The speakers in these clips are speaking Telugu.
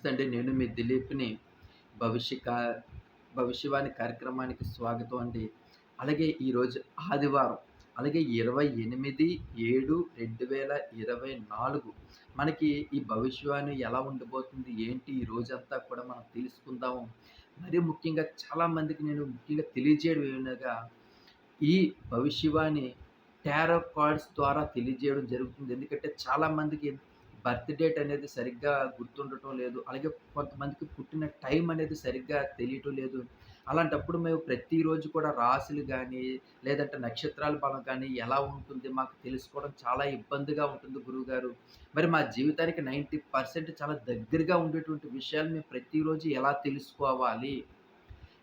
నమస్తే అండి. నేను మీ దిలీప్‌ని. భవిష్య కా భవిష్యవాణి కార్యక్రమానికి స్వాగతం అండి. అలాగే ఈరోజు ఆదివారం. అలాగే 28/7/2024 మనకి ఈ భవిష్యవాణి ఎలా ఉండబోతుంది? ఏంటి? ఈ రోజంతా కూడా మనం తెలుసుకుందాము. మరీ ముఖ్యంగా చాలా మందికి నేను ముఖ్యంగా తెలియజేయడం ఏమనగా ఈ భవిష్యవాణి టారో కార్డ్స్ ద్వారా తెలియజేయడం జరుగుతుంది. ఎందుకంటే చాలామందికి బర్త్ డేట్ అనేది సరిగ్గా గుర్తుండటం లేదు. అలాగే కొంతమందికి పుట్టిన టైం అనేది సరిగ్గా తెలియటం లేదు. అలాంటప్పుడు మేము ప్రతిరోజు కూడా రాశులు గానీ, లేదంటే నక్షత్రాల బలం గానీ ఎలా ఉంటుంది మాకు తెలుసుకోవడం చాలా ఇబ్బందిగా ఉంటుంది గురువుగారు. మరి మా జీవితానికి 90% చాలా దగ్గరగా ఉండేటువంటి విషయాలు మేము ప్రతిరోజు ఎలా తెలుసుకోవాలి?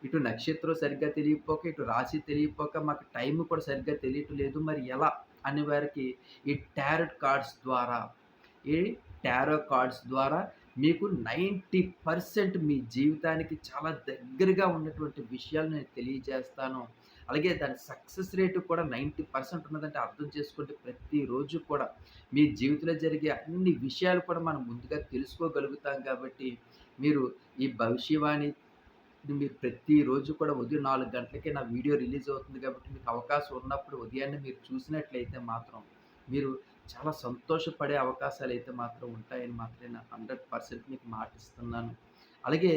ఇటు నక్షత్రం సరిగ్గా తెలియకపోక, ఇటు రాశి తెలియకపోక, మాకు టైం కూడా సరిగ్గా తెలియటం లేదు. మరి ఎలా? అనే వారికి ఈ ఈ టారో కార్డ్స్ ద్వారా మీకు 90% మీ జీవితానికి చాలా దగ్గరగా ఉన్నటువంటి విషయాలు నేను తెలియజేస్తాను. అలాగే దాని సక్సెస్ రేట్ కూడా 90% ఉన్నదంటే అర్థం చేసుకుంటే ప్రతిరోజు కూడా మీ జీవితంలో జరిగే అన్ని విషయాలు కూడా మనం ముందుగా తెలుసుకోగలుగుతాం కాబట్టి, మీరు ఈ భవిష్యవాణి ఇది మీరు ప్రతిరోజు కూడా ఉదయం 4 గంటలకే నా వీడియో రిలీజ్ అవుతుంది కాబట్టి, మీకు అవకాశం ఉన్నప్పుడు ఉదయాన్నే మీరు చూసినట్లయితే మాత్రం, మీరు చాలా సంతోషపడే అవకాశాలైతే మాత్రం ఉంటాయని మాత్రం నేను 100% మీకు మాటిస్తున్నాను. అలాగే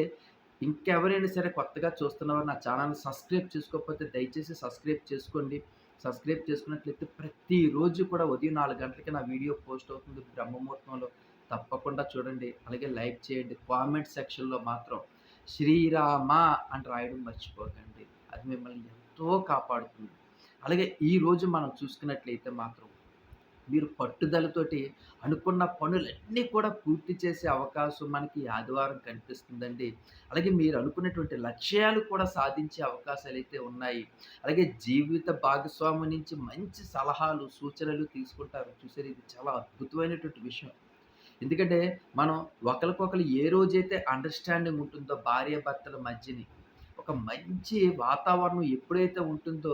ఇంకెవరైనా సరే కొత్తగా చూస్తున్నవారు నా ఛానల్‌ని సబ్స్క్రైబ్ చేసుకోకపోతే దయచేసి సబ్స్క్రైబ్ చేసుకోండి. సబ్స్క్రైబ్ చేసుకున్నట్లయితే ప్రతిరోజు కూడా ఉదయం 4 గంటలకి నా వీడియో పోస్ట్ అవుతుంది బ్రహ్మముహూర్తంలో. తప్పకుండా చూడండి. అలాగే లైక్ చేయండి. కామెంట్ సెక్షన్‌లో మాత్రం శ్రీరామ అని రాయడం మర్చిపోకండి. అది మిమ్మల్ని ఎంతో కాపాడుతుంది. అలాగే ఈరోజు మనం చూసుకున్నట్లయితే మాత్రం మీరు పట్టుదలతోటి అనుకున్న పనులన్నీ కూడా పూర్తి చేసే అవకాశం మనకి ఈ ఆదివారం కనిపిస్తుందండి. అలాగే మీరు అనుకున్నటువంటి లక్ష్యాలు కూడా సాధించే అవకాశాలైతే ఉన్నాయి. అలాగే జీవిత భాగస్వామి నుంచి మంచి సలహాలు, సూచనలు తీసుకుంటారు. చూసారు ఇది చాలా అద్భుతమైనటువంటి విషయం. ఎందుకంటే మనం ఒకళ్ళకొకళ్ళు ఏ రోజైతే అండర్‌స్టాండింగ్ ఉంటుందో భార్యాభర్తల మధ్యని, ఒక మంచి వాతావరణం ఎప్పుడైతే ఉంటుందో,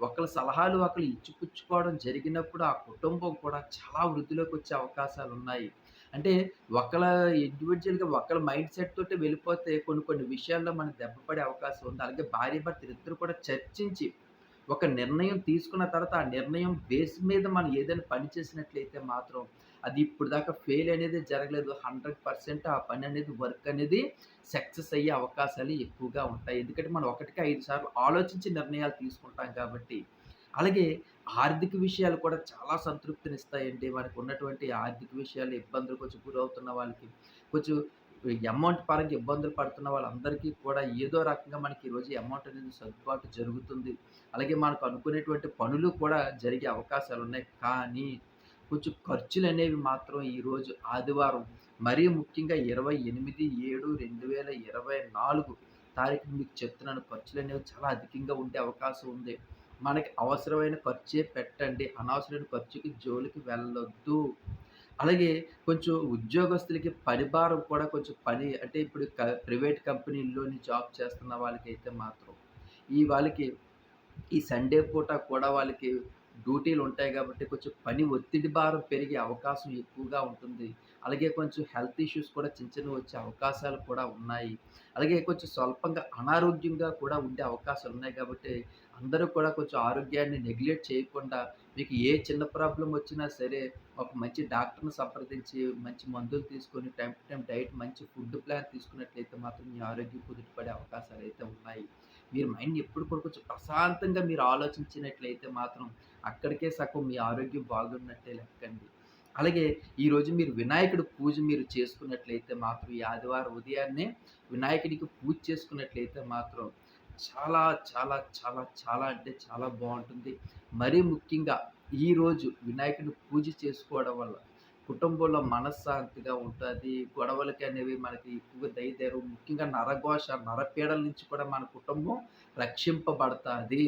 ఒకళ్ళ సలహాలు ఒకళ్ళు ఇచ్చిపుచ్చుకోవడం జరిగినప్పుడు ఆ కుటుంబం కూడా చాలా వృద్ధిలోకొచ్చే అవకాశాలున్నాయి. అంటే ఒకళ్ళ ఇండివిడ్యుయల్‌గా ఒకళ్ళ మైండ్ సెట్ తోటి వెళ్ళిపోతే కొన్ని కొన్ని విషయాల్లో మనం దెబ్బ పడే అవకాశం ఉంది. అలాగే భార్యాభర్తలు ఇద్దరు కూడా చర్చించి ఒక నిర్ణయం తీసుకున్న తర్వాత, ఆ నిర్ణయం బేస్ మీద మనం ఏదైనా పని చేసినట్లయితే మాత్రం, అది ఇప్పటిదాకా ఫెయిల్ అనేది జరగలేదు. 100% ఆ పని అనేది వర్క్ అనేది సక్సెస్ అయ్యే అవకాశాలు ఎక్కువగా ఉంటాయి. ఎందుకంటే మనం ఒకటికి 5 సార్లు ఆలోచించి నిర్ణయాలు తీసుకుంటాం కాబట్టి. అలాగే ఆర్థిక విషయాలు కూడా చాలా సంతృప్తినిస్తాయండి. మనకున్నటువంటి ఆర్థిక విషయాలు ఇబ్బందులకు కొంచెం గురవుతున్న వాళ్ళకి, కొంచెం అమౌంట్ పరంగా ఇబ్బందులు పడుతున్న వాళ్ళందరికీ కూడా ఏదో రకంగా మనకి ఈరోజు అమౌంట్ అనేది సర్దుబాటు జరుగుతుంది. అలాగే మనకు అనుకునేటువంటి పనులు కూడా జరిగే అవకాశాలున్నాయి. కానీ కొంచెం ఖర్చులనేవి మాత్రం ఈరోజు ఆదివారం మరీ ముఖ్యంగా 28/7/2024 తారీఖున మీకు చెప్తున్నాను. ఖర్చులనేవి చాలా అధికంగా ఉండే అవకాశం ఉంది. మనకి అవసరమైన ఖర్చే పెట్టండి. అనవసరమైన ఖర్చుకి జోలికి వెళ్ళొద్దు. అలాగే కొంచెం ఉద్యోగస్తులకి పని భారం కూడా కొంచెం పని అంటే ఇప్పుడు ప్రైవేట్ కంపెనీల్లోని జాబ్ చేస్తున్న వాళ్ళకైతే మాత్రం, వాళ్ళకి ఈ సండే పూట కూడా వాళ్ళకి డ్యూటీలుంటాయి గాబట్టి, కొంచెం పని ఒత్తిడి భారం పెరిగే అవకాశం ఎక్కువగా ఉంటుంది. అలాగే కొంచెం హెల్త్ ఇష్యూస్ కూడా చిన్న చిన్నవి వచ్చే అవకాశాలు కూడా ఉన్నాయి. అలాగే కొంచెం స్వల్పంగా అనారోగ్యంగా కూడా ఉండే అవకాశాలున్నాయి గాబట్టి, అందరూ కూడా కొంచెం ఆరోగ్యాన్ని నెగ్లెక్ట్ చేయకుండా, మీకు ఏ చిన్న ప్రాబ్లమ్ వచ్చినా సరే, ఒక మంచి డాక్టర్‌ని సంప్రదించి, మంచి మందులు తీసుకొని, టైమ్ టు టైమ్ డైట్, మంచి ఫుడ్ ప్లాన్ తీసుకున్నట్లయితే మాత్రం మీ ఆరోగ్యం కుదుటపడే అవకాశాలైతే ఉన్నాయి. మీరు మైండ్ ఎప్పుడు కూడా కొంచెం ప్రశాంతంగా మీరు ఆలోచించినట్లయితే మాత్రం అక్కడికే సగం మీ ఆరోగ్యం బాగున్నట్టే లెక్కండి. అలాగే ఈరోజు మీరు వినాయకుడి పూజ మీరు చేసుకున్నట్లయితే మాత్రం ఈ ఆదివారం ఉదయాన్నే వినాయకుడికి పూజ చేసుకున్నట్లయితే మాత్రం చాలా, చాలా, చాలా, చాలా అంటే చాలా బావుంటుంది. మరీ ముఖ్యంగా ఈరోజు వినాయకుడిని పూజ చేసుకోవడం వల్ల కుటుంబంలో మనశ్శాంతిగా ఉంటది. గొడవలకనేవి మనకి ఎక్కువగా దయచేయరు. ముఖ్యంగా నరఘోష, నరపీడల నుంచి కూడా మన కుటుంబం రక్షింపబడతాది.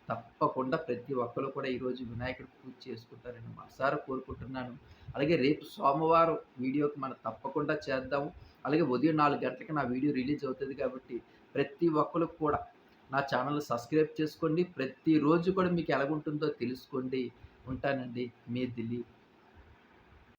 తప్పకుండా ప్రతి ఒక్కళ్ళు కూడా ఈరోజు వినాయకుడి పూజ చేసుకుంటారని మనసారా కోరుకుంటున్నాను. అలాగే రేపు సోమవారం వీడియోకి మనం తప్పకుండా చేద్దాము. అలాగే ఉదయం 4 గంటలకి నా వీడియో రిలీజ్ అవుతది కాబట్టి ప్రతి ఒక్కళ్ళు కూడా నా ఛానెల్‌ని సబ్స్క్రైబ్ చేసుకోండి. ప్రతిరోజు కూడా మీకు ఎలాగుంటుందో తెలుసుకోండి. ఉంటానండి. మీ దిలీప్.